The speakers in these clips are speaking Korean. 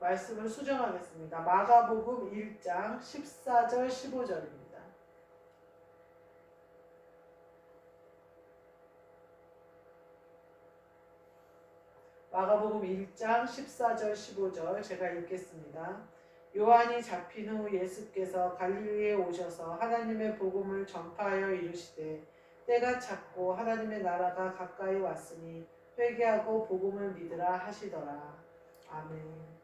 말씀을 수정하겠습니다. 마가복음 1장 14절 15절입니다. 마가복음 1장 14절 15절 제가 읽겠습니다. 요한이 잡힌 후 예수께서 갈릴리에 오셔서 하나님의 복음을 전파하여 이르시되 때가 찼고 하나님의 나라가 가까이 왔으니 회개하고 복음을 믿으라 하시더라. 아멘.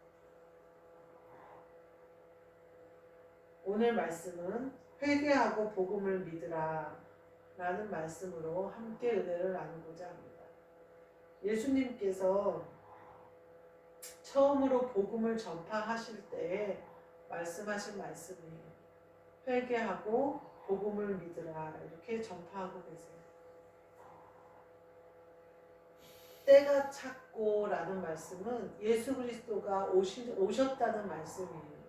오늘 말씀은 회개하고 복음을 믿으라 라는 말씀으로 함께 은혜를 나누고자 합니다. 예수님께서 처음으로 복음을 전파하실 때에 말씀하신 말씀이에요. 회개하고 복음을 믿으라 이렇게 전파하고 계세요. 때가 찼고 라는 말씀은 예수 그리스도가 오셨다는 말씀이에요.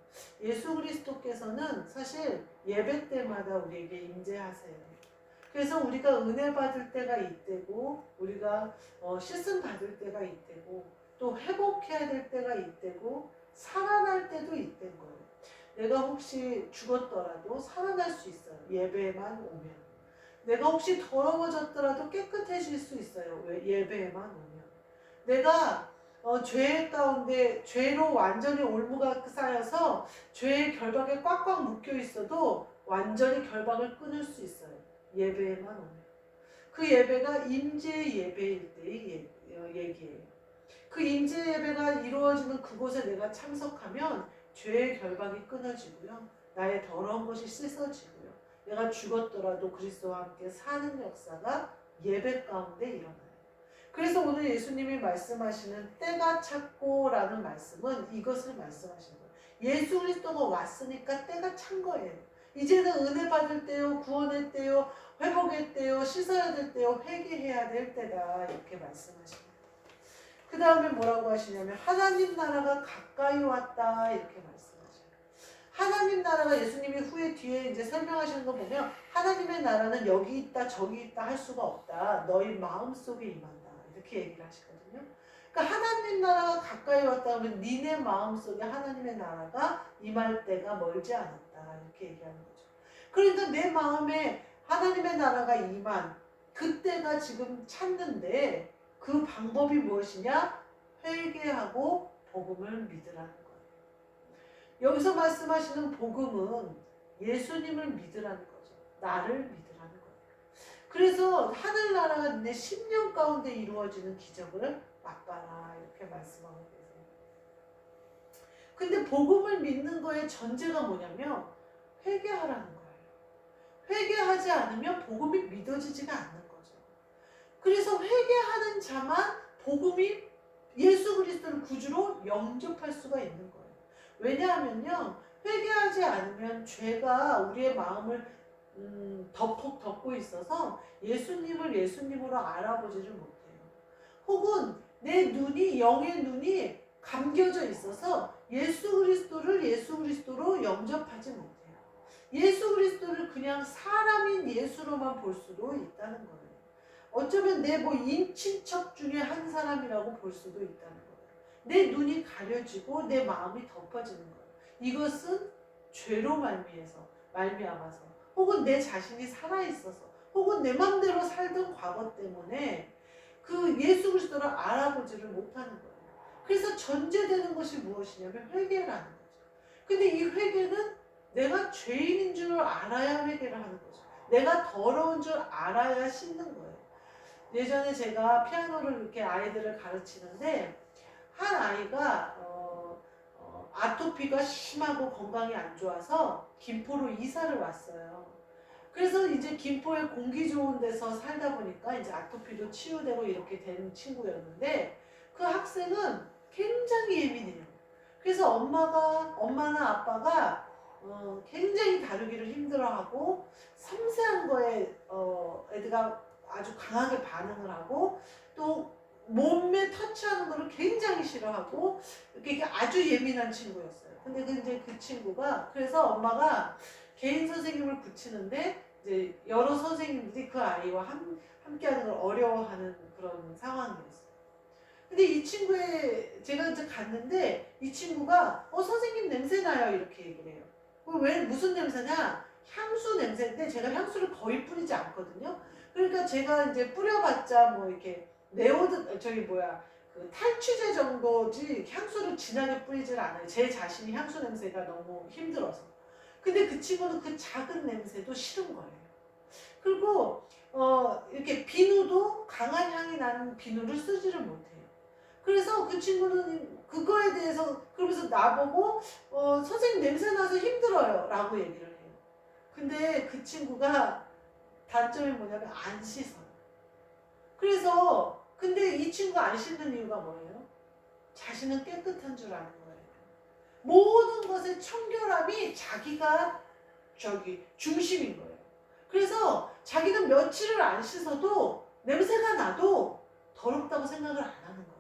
예수 그리스도께서는 사실 예배 때마다 우리에게 임재하세요. 그래서 우리가 은혜 받을 때가 이때고 우리가 씻음 받을 때가 이때고 또 회복해야 될 때가 이때고 살아날 때도 이때인 거예요. 내가 혹시 죽었더라도 살아날 수 있어요. 예배에만 오면. 내가 혹시 더러워졌더라도 깨끗해질 수 있어요. 왜? 예배에만 오면. 내가 죄 가운데 죄로 완전히 올무가 쌓여서 죄의 결박에 꽉꽉 묶여 있어도 완전히 결박을 끊을 수 있어요. 예배에만 오면. 그 예배가 임재 예배일 때의 얘기예요. 그 임재 예배가 이루어지는 그곳에 내가 참석하면 죄의 결박이 끊어지고요. 나의 더러운 것이 씻어지고요. 내가 죽었더라도 그리스도와 함께 사는 역사가 예배 가운데 일어나요. 그래서 오늘 예수님이 말씀하시는 때가 찼고 라는 말씀은 이것을 말씀하시는 거예요. 예수 그리스도가 왔으니까 때가 찬 거예요. 이제는 은혜 받을 때요, 구원의 때요, 회복의 때요, 씻어야 될 때요, 회개해야 될 때다 이렇게 말씀하십니다. 그 다음에 뭐라고 하시냐면 하나님 나라가 가까이 왔다 이렇게 말씀하셔요. 하나님 나라가 예수님이 후에 뒤에 이제 설명하시는 거 보면 하나님의 나라는 여기 있다 저기 있다 할 수가 없다. 너희 마음속에 임한다 이렇게 얘기를 하시거든요. 그러니까 하나님 나라가 가까이 왔다 하면 니네 마음속에 하나님의 나라가 임할 때가 멀지 않았다 이렇게 얘기하는 거죠. 그러니까 내 마음에 하나님의 나라가 임한 그때가 지금 찾는데 그 방법이 무엇이냐? 회개하고 복음을 믿으라는 거예요. 여기서 말씀하시는 복음은 예수님을 믿으라는 거죠. 나를 믿으라는 거예요. 그래서 하늘나라가 내 10년 가운데 이루어지는 기적을 맛봐라 이렇게 말씀하고 계세요. 근데 복음을 믿는 거의 전제가 뭐냐면 회개하라는 거예요. 회개하지 않으면 복음이 믿어지지가 않는 거죠. 그래서 회개하는 자만 복음이 예수 그리스도를 구주로 영접할 수가 있는 거예요. 왜냐하면요. 회개하지 않으면 죄가 우리의 마음을 덮고 있어서 예수님을 예수님으로 알아보지를 못해요. 혹은 내 눈이 영의 눈이 감겨져 있어서 예수 그리스도를 예수 그리스도로 영접하지 못해요. 예수 그리스도를 그냥 사람인 예수로만 볼 수도 있다는 거예요. 어쩌면 내 인친척 중에 한 사람이라고 볼 수도 있다는 거예요. 내 눈이 가려지고 내 마음이 덮어지는 거예요. 이것은 죄로 말미암아서 혹은 내 자신이 살아있어서 혹은 내 맘대로 살던 과거 때문에 그 예수 그리스도를 알아보지를 못하는 거예요. 그래서 전제되는 것이 무엇이냐면 회개라는 거죠. 근데 이 회개는 내가 죄인인 줄 알아야 회개를 하는 거죠. 내가 더러운 줄 알아야 씻는 거예요. 예전에 제가 피아노를 이렇게 아이들을 가르치는데 한 아이가 아토피가 심하고 건강이 안 좋아서 김포로 이사를 왔어요. 그래서 이제 김포에 공기 좋은 데서 살다 보니까 이제 아토피도 치유되고 이렇게 된 친구였는데 그 학생은 굉장히 예민해요. 그래서 엄마나 아빠가 굉장히 다루기를 힘들어하고 섬세한 거에 애들가 아주 강하게 반응을 하고 또 몸에 터치하는 거를 굉장히 싫어하고 이렇게 아주 예민한 친구였어요. 근데 이제 그 친구가 그래서 엄마가 개인 선생님을 붙이는데 이제 여러 선생님들이 그 아이와 함께하는 걸 어려워하는 그런 상황이었어요. 근데 이 친구의 제가 이제 갔는데 이 친구가 선생님 냄새 나요 이렇게 얘기를 해요. 왜 무슨 냄새냐? 향수 냄새인데 제가 향수를 거의 뿌리지 않거든요. 그러니까 제가 이제 뿌려봤자 뭐 이렇게 그 탈취제 정도지 향수를 진하게 뿌리질 않아요. 제 자신이 향수 냄새가 너무 힘들어서. 근데 그 친구는 그 작은 냄새도 싫은 거예요. 그리고 이렇게 비누도 강한 향이 나는 비누를 쓰지를 못해요. 그래서 그 친구는 그거에 대해서 그러면서 나보고 선생님 냄새 나서 힘들어요 라고 얘기를 해요. 근데 그 친구가 단점이 뭐냐면 안 씻어요. 그래서 근데 이 친구가 안 씻는 이유가 뭐예요? 자신은 깨끗한 줄 아는 거예요. 모든 것의 청결함이 자기가 중심인 거예요. 그래서 자기는 며칠을 안 씻어도 냄새가 나도 더럽다고 생각을 안 하는 거예요.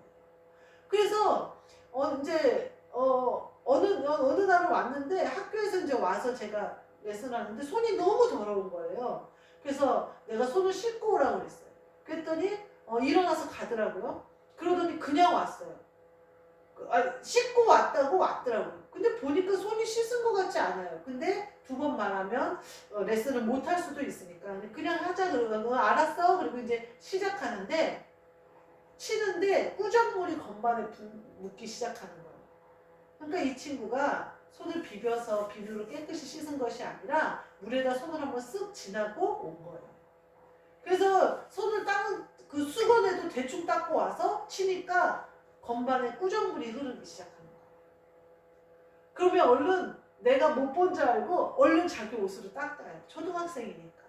그래서 어느 날은 왔는데 학교에서 이제 와서 제가 레슨을 하는데 손이 너무 더러운 거예요. 그래서 내가 손을 씻고 오라고 그랬어요. 그랬더니 일어나서 가더라고요. 그러더니 그냥 왔어요. 씻고 왔다고 왔더라고요. 근데 보니까 손이 씻은 것 같지 않아요. 근데 두 번 말하면 레슨을 못 할 수도 있으니까 그냥 하자 그러고 알았어. 그리고 이제 시작하는데 치는데 꾸정물이 건반에 묻기 시작하는 거예요. 그러니까 이 친구가 손을 비벼서 비누로 깨끗이 씻은 것이 아니라 물에다 손을 한번 쓱 지나고 온 거예요. 그래서 손을 닦는 그 수건에도 대충 닦고 와서 치니까 건반에 꾸정물이 흐르기 시작하는 거예요. 그러면 얼른 내가 못 본 줄 알고 얼른 자기 옷으로 닦아요. 초등학생이니까.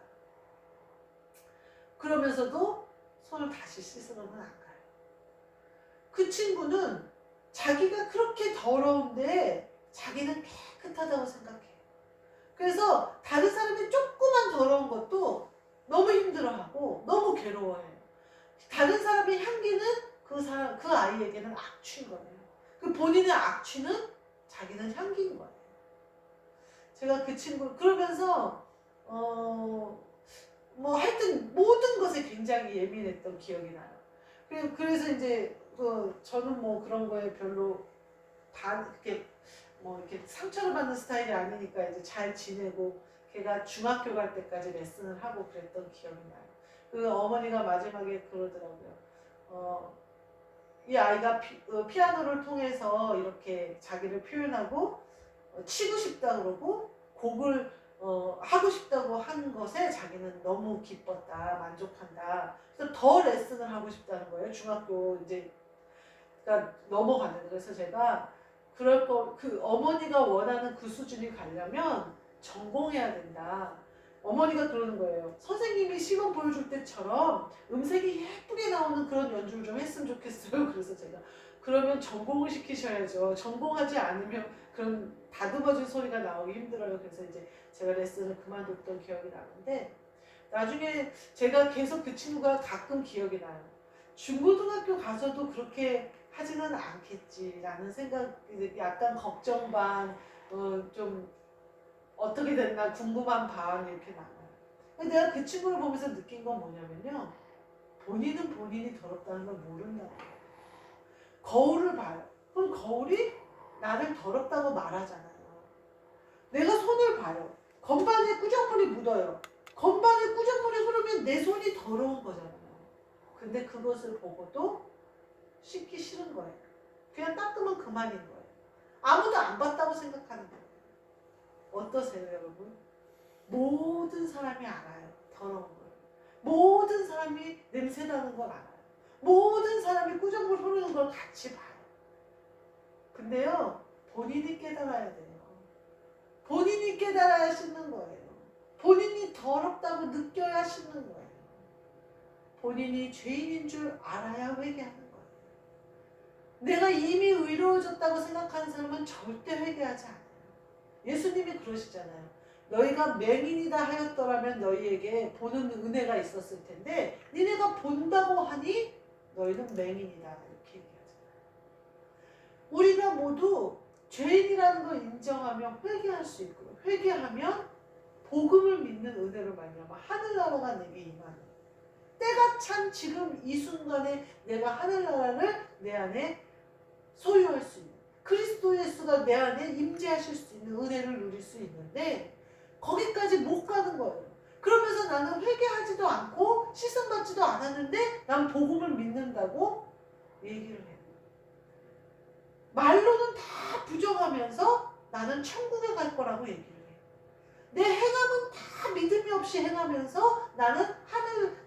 그러면서도 손을 다시 씻으러는 안 가요. 그 친구는 자기가 그렇게 더러운데 자기는 깨끗하다고 생각해요. 그래서 다른 사람이 조그만 더러운 것도 너무 힘들어하고 너무 괴로워해요. 다른 사람의 향기는 그 아이에게는 악취인 거예요. 그 본인의 악취는 자기는 향기인 거예요. 제가 그 친구 그러면서 뭐 하여튼 모든 것에 굉장히 예민했던 기억이 나요. 그래서 이제 저는 뭐 그런 거에 별로 이렇게 상처를 받는 스타일이 아니니까 이제 잘 지내고 걔가 중학교 갈 때까지 레슨을 하고 그랬던 기억이 나요. 그 어머니가 마지막에 그러더라고요. 이 아이가 피아노를 통해서 이렇게 자기를 표현하고 치고 싶다 그러고 곡을 하고 싶다고 한 것에 자기는 너무 기뻤다, 만족한다. 그래서 더 레슨을 하고 싶다는 거예요. 중학교 이제 그러니까 넘어갔는데 그래서 제가 그 어머니가 원하는 그 수준이 가려면 전공해야 된다. 어머니가 그러는 거예요. 선생님이 시범 보여줄 때처럼 음색이 예쁘게 나오는 그런 연주를 좀 했으면 좋겠어요. 그래서 제가 그러면 전공을 시키셔야죠. 전공하지 않으면 그런 다듬어진 소리가 나오기 힘들어요. 그래서 이제 제가 레슨을 그만뒀던 기억이 나는데 나중에 제가 계속 그 친구가 가끔 기억이 나요. 중고등학교 가서도 그렇게 하지는 않겠지라는 생각, 약간 걱정 반, 좀 어떻게 됐나 궁금한 반 이렇게 나와요. 근데 내가 그 친구를 보면서 느낀 건 뭐냐면요. 본인은 본인이 더럽다는 걸 모른다고. 거울을 봐요. 그럼 거울이 나를 더럽다고 말하잖아요. 내가 손을 봐요. 건반에 꾸정물이 묻어요. 건반에 꾸정물이 흐르면 내 손이 더러운 거잖아요. 근데 그것을 보고도 씻기 싫은 거예요. 그냥 닦으면 그만인 거예요. 아무도 안 봤다고 생각하는 거예요. 어떠세요, 여러분? 모든 사람이 알아요. 더러운 걸. 모든 사람이 냄새 나는 걸 알아요. 모든 사람이 꾸정물 흐르는 걸 같이 봐요. 근데요, 본인이 깨달아야 돼요. 본인이 깨달아야 씻는 거예요. 본인이 더럽다고 느껴야 씻는 거예요. 본인이 죄인인 줄 알아야 회개하는 거예요. 내가 이미 의로워졌다고 생각하는 사람은 절대 회개하지 않아요. 예수님이 그러시잖아요. 너희가 맹인이다 하였더라면 너희에게 보는 은혜가 있었을 텐데 니네가 본다고 하니 너희는 맹인이다 이렇게 얘기하잖아요. 우리가 모두 죄인이라는 걸 인정하며 회개할 수 있고 회개하면 복음을 믿는 은혜로 말미암아 하늘나라가 내게 임하는 때가 참 지금 이 순간에 내가 하늘나라를 내 안에 소유할 수 있는 예수가 내 안에 임재하실 수 있는 은혜를 누릴 수 있는데 거기까지 못 가는 거예요. 그러면서 나는 회개하지도 않고 씻음받지도 않았는데 난 복음을 믿는다고 얘기를 해요. 말로는 다 부정하면서 나는 천국에 갈 거라고 얘기를 해요. 내 행함은 다 믿음이 없이 행하면서 나는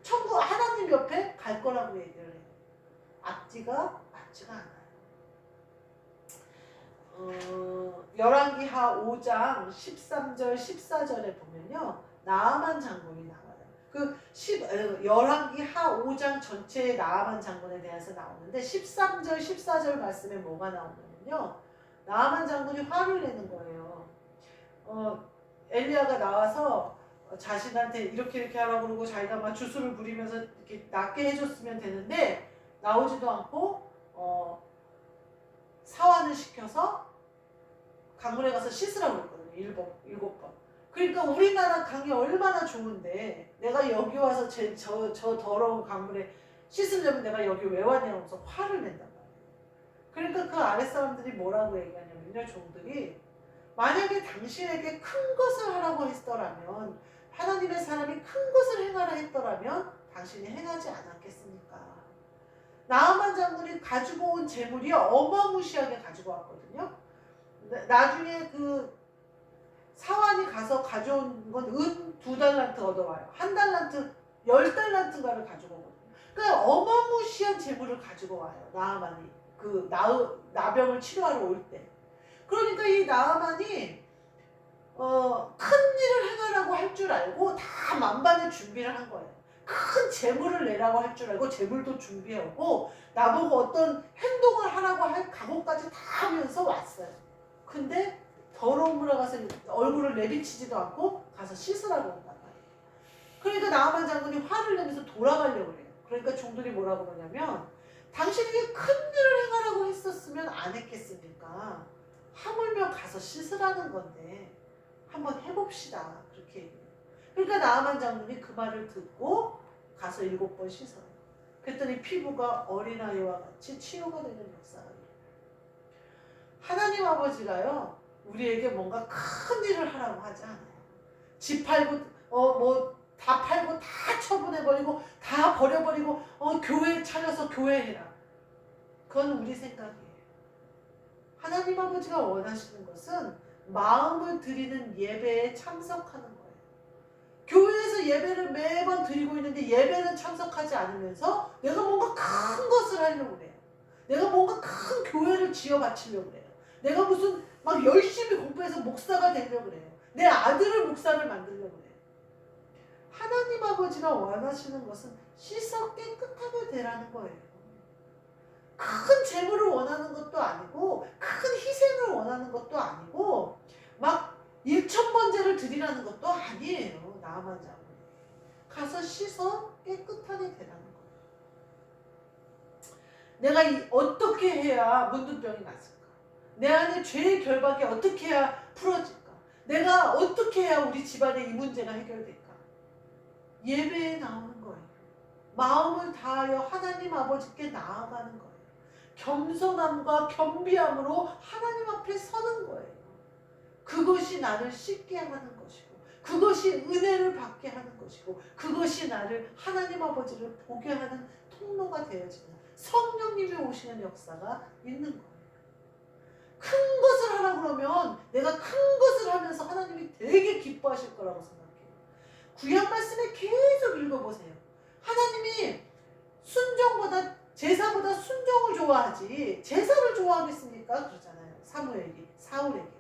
천국 하나님 옆에 갈 거라고 얘기를 해요. 앞뒤가 맞지가 않아요. 열왕기하 5장 13절 14절에 보면요, 나아만 장군이 나와요. 열왕기하 5장 전체의 나아만 장군에 대해서 나오는데 13절 14절 말씀에 뭐가 나오냐면요, 나아만 장군이 화를 내는 거예요. 엘리야가 나와서 자신한테 이렇게 하라고 그러고 자기가 막 주술을 부리면서 이렇게 낫게 해줬으면 되는데 나오지도 않고 사환을 시켜서 강물에 가서 씻으라고 했거든요. 7번. 그러니까 우리나라 강이 얼마나 좋은데 내가 여기 와서 저 더러운 강물에 씻으려면 내가 여기 왜 왔냐면서 화를 낸단 말이에요. 그러니까 그 아랫사람들이 뭐라고 얘기하냐면요, 종들이 만약에 당신에게 큰 것을 하라고 했더라면, 하나님의 사람이 큰 것을 행하라 했더라면 당신이 행하지 않았겠습니까? 나아만 장군이 가지고 온 재물이 어마무시하게 가지고 왔거든요. 나중에 그 사환이 가서 가져온 건 은 2달란트 얻어와요. 1달란트, 10달란트가를 가지고 오거든요. 그러니까 어마무시한 재물을 가지고 와요. 나아만이. 그 나병을 치료하러 올 때. 그러니까 이 나아만이 큰 일을 행하라고 할 줄 알고 다 만반의 준비를 한 거예요. 큰 재물을 내라고 할 줄 알고 재물도 준비하고 나보고 어떤 행동을 하라고 할 각오까지 다 하면서 왔어요. 근데 더러운 물에 가서 얼굴을 내비치지도 않고 가서 씻으라고 한단 말이에요. 그러니까 나아만 장군이 화를 내면서 돌아가려고 해요. 그러니까 종들이 뭐라고 그러냐면, 당신에게 큰 일을 행하라고 했었으면 안 했겠습니까? 하물며 가서 씻으라는 건데 한번 해봅시다. 그렇게 얘기해요. 그러니까 나아만 장군이 그 말을 듣고 가서 7번 씻어요. 그랬더니 피부가 어린아이와 같이 치유가 되는 역사가 일어나요. 하나님 아버지가요, 우리에게 뭔가 큰 일을 하라고 하지 않아요. 집 팔고 다 팔고 다 처분해버리고 다 버려버리고 교회 차려서 교회해라. 그건 우리 생각이에요. 하나님 아버지가 원하시는 것은 마음을 드리는 예배에 참석하는 거예요. 교회에서 예배를 매번 드리고 있는데 예배는 참석하지 않으면서 내가 뭔가 큰 것을 하려고 그래요. 내가 뭔가 큰 교회를 지어 바치려고 그래요. 내가 무슨 막 열심히 공부해서 목사가 되려고 그래요. 내 아들을 목사를 만들려고 그래요. 하나님 아버지가 원하시는 것은 씻어 깨끗하게 되라는 거예요. 큰 재물을 원하는 것도 아니고 큰 희생을 원하는 것도 아니고 막 1,000번제를 드리라는 것도 아니에요. 나아만 장군. 가서 씻어 깨끗하게 되라는 거예요. 내가 어떻게 해야 문둥병이 났을까? 내 안에 죄의 결박이 어떻게 해야 풀어질까? 내가 어떻게 해야 우리 집안에 이 문제가 해결될까? 예배에 나오는 거예요. 마음을 다하여 하나님 아버지께 나아가는 거예요. 겸손함과 겸비함으로 하나님 앞에 서는 거예요. 그것이 나를 씻게 하는 것이고, 그것이 은혜를 받게 하는 것이고, 그것이 나를 하나님 아버지를 보게 하는 통로가 되어지는 성령님이 오시는 역사가 있는 거예요. 큰 것을 하라 그러면 내가 큰 것을 하면서 하나님이 되게 기뻐하실 거라고 생각해요. 구약 말씀에 계속 읽어보세요. 하나님이 순종보다 제사보다 순종을 좋아하지 제사를 좋아하겠습니까? 그러잖아요. 사울에게.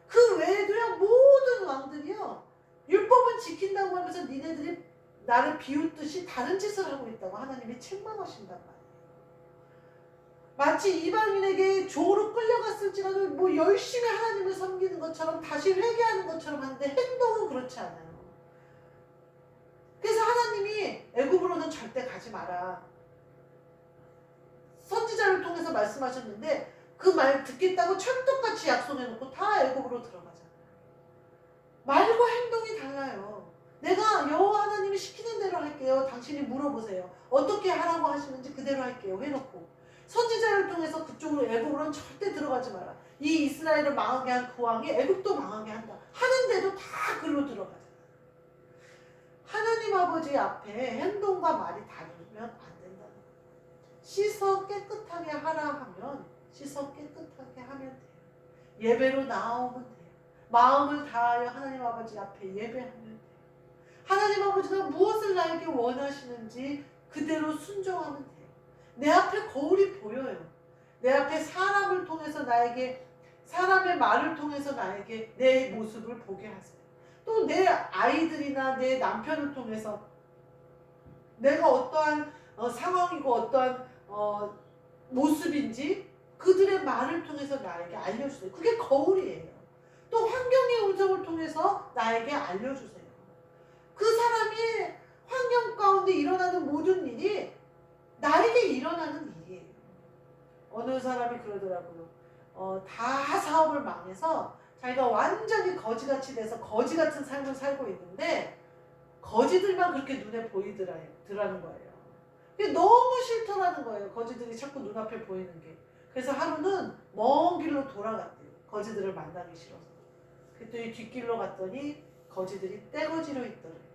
그 외에도요, 모든 왕들이요, 율법은 지킨다고 하면서 니네들이 나를 비웃듯이 다른 짓을 하고 있다고 하나님이 책망하신단 말이에요. 마치 이방인에게 종으로 끌려갔을지라도 뭐 열심히 하나님을 섬기는 것처럼 다시 회개하는 것처럼 하는데 행동은 그렇지 않아요. 그래서 하나님이 애굽으로는 절대 가지 마라. 선지자를 통해서 말씀하셨는데 그 말 듣겠다고 철떡같이 약속해놓고 다 애굽으로 들어가잖아요. 말과 행동이 달라요. 내가 여호와 하나님이 시키는 대로 할게요. 당신이 물어보세요. 어떻게 하라고 하시는지 그대로 할게요. 해놓고 선지자를 통해서 그쪽으로 애굽으로는 절대 들어가지 마라. 이 이스라엘을 망하게 한 그 왕이 애굽도 망하게 한다. 하는데도 다 글로 들어가잖아. 하나님 아버지 앞에 행동과 말이 다르면 안 된다는 거예요. 씻어 깨끗하게 하라 하면 씻어 깨끗하게 하면 돼요. 예배로 나오면 돼요. 마음을 다하여 하나님 아버지 앞에 예배하면 돼요. 하나님 아버지가 무엇을 나에게 원하시는지 그대로 순종하면 돼요. 내 앞에 거울이 보여요. 내 앞에 사람을 통해서 나에게, 사람의 말을 통해서 나에게 내 모습을 보게 하세요. 또 내 아이들이나 내 남편을 통해서 내가 어떠한 상황이고 어떠한 모습인지 그들의 말을 통해서 나에게 알려주세요. 그게 거울이에요. 또 환경의 음성을 통해서 나에게 알려주세요. 그 사람이 환경 가운데 일어나는 모든 일이 나에게 일어나는 일이에요. 어느 사람이 그러더라고요. 다 사업을 망해서 자기가 완전히 거지같이 돼서 거지 같은 삶을 살고 있는데 거지들만 그렇게 눈에 보이더라는 거예요. 그게 너무 싫더라는 거예요. 거지들이 자꾸 눈앞에 보이는 게. 그래서 하루는 먼 길로 돌아갔대요. 거지들을 만나기 싫어서. 그랬더니 뒷길로 갔더니 거지들이 떼거지로 있더래요.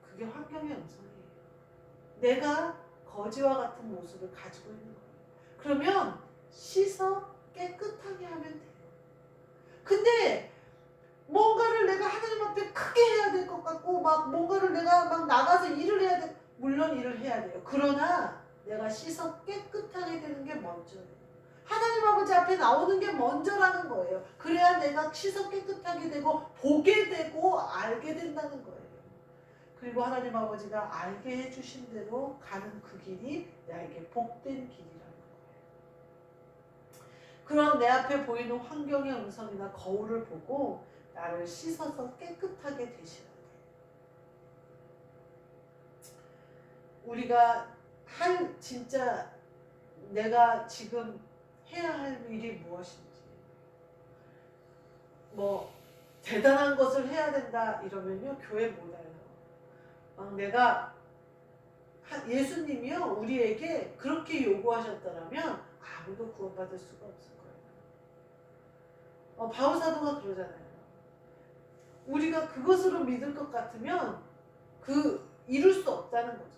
그게 환경의 음성이에요. 내가 거지와 같은 모습을 가지고 있는 거예요. 그러면 씻어 깨끗하게 하면 돼요. 근데 뭔가를 내가 하나님 앞에 크게 해야 될 것 같고 막 뭔가를 내가 막 나가서 일을 해야 돼. 물론 일을 해야 돼요. 그러나 내가 씻어 깨끗하게 되는 게 먼저예요. 하나님 아버지 앞에 나오는 게 먼저라는 거예요. 그래야 내가 씻어 깨끗하게 되고 보게 되고 알게 된다는 거예요. 그리고 하나님 아버지가 알게 해주신 대로 가는 그 길이 나에게 복된 길이라는 거예요. 그런 내 앞에 보이는 환경의 음성이나 거울을 보고 나를 씻어서 깨끗하게 되시는 거예요. 우리가 진짜 내가 지금 해야 할 일이 무엇인지, 뭐 대단한 것을 해야 된다 이러면요 교회 못 와요. 내가 예수님이요 우리에게 그렇게 요구하셨더라면 아무도 구원받을 수가 없을 거예요. 바울사도가 그러잖아요. 우리가 그것으로 믿을 것 같으면 이룰 수 없다는 거죠.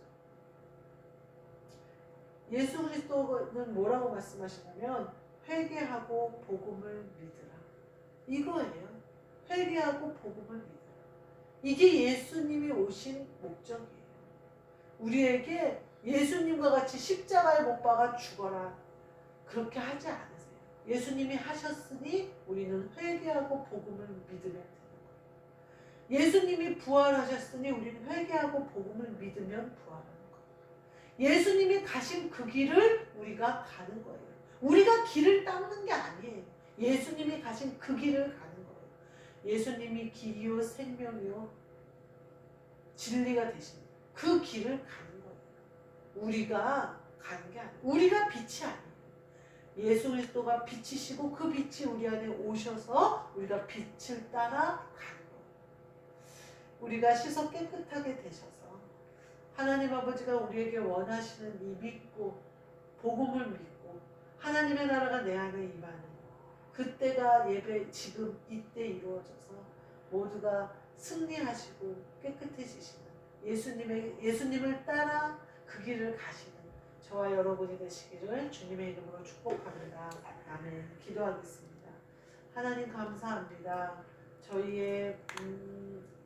예수 그리스도는 뭐라고 말씀하시냐면 회개하고 복음을 믿으라. 이거예요. 회개하고 복음을 믿으라. 이게 예수님이 오신 목적이에요. 우리에게 예수님과 같이 십자가에 못 박아 죽어라. 그렇게 하지 않으세요. 예수님이 하셨으니 우리는 회개하고 복음을 믿으면 되는 거예요. 예수님이 부활하셨으니 우리는 회개하고 복음을 믿으면 부활하는 거예요. 예수님이 가신 그 길을 우리가 가는 거예요. 우리가 길을 닦는 게 아니에요. 예수님이 가신 그 길을 가는 거예요. 예수님이 길이요 생명이요 진리가 되신 그 길을 가는 거예요. 우리가 가는 게 아니에요. 우리가 빛이 아니에요. 예수 그리스도가 빛이시고 그 빛이 우리 안에 오셔서 우리가 빛을 따라 가는 거예요. 우리가 씻어 깨끗하게 되셔서 하나님 아버지가 우리에게 원하시는 이 믿고 복음을 믿고 하나님의 나라가 내 안에 임하는 그때가 지금 이때 이루어져서 모두가 승리하시고 깨끗해지시는 예수님을 따라 그 길을 가시는 저와 여러분이 되시기를 주님의 이름으로 축복합니다. 아멘. 기도하겠습니다. 하나님 감사합니다. 저희의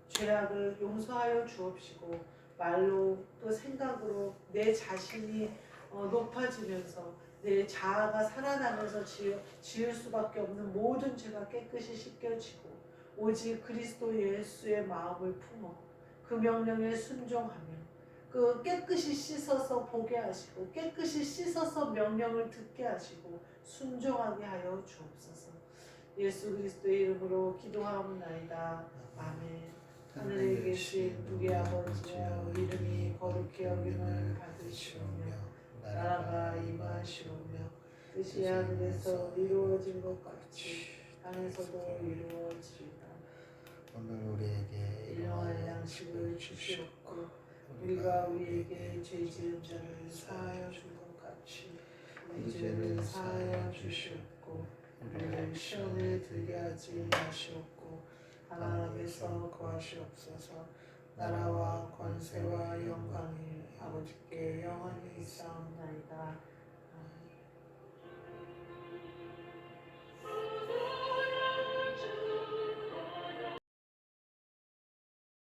죄악을 용서하여 주옵시고 말로 또 생각으로 내 자신이 높아지면서 내 자아가 살아나면서 지을 수밖에 없는 모든 죄가 깨끗이 씻겨지고 오직 그리스도 예수의 마음을 품어 그 명령에 순종하며 그 깨끗이 씻어서 보게 하시고 깨끗이 씻어서 명령을 듣게 하시고 순종하게 하여 주옵소서. 예수 그리스도의 이름으로 기도하옵나이다. 아멘. 하늘에 계신 우리 아버지여 이름이 거룩히 여김을 받으시오며 나라가 임하시오며 뜻이 하늘에서 이루어진 것 같이 땅에서도 이루어지리다. 오늘 우리에게 일용할 양식을 주시옵고 우리가 우리에게 죄 지은 자를 사하여 준 것 같이 우리 죄를 사하여 주시옵고 우리를 시험에 들게 하지 마시옵고 다만 악에서 구하시옵소서. 나라와 권세와 영광이 아버지께 영원히 있사옵나이다.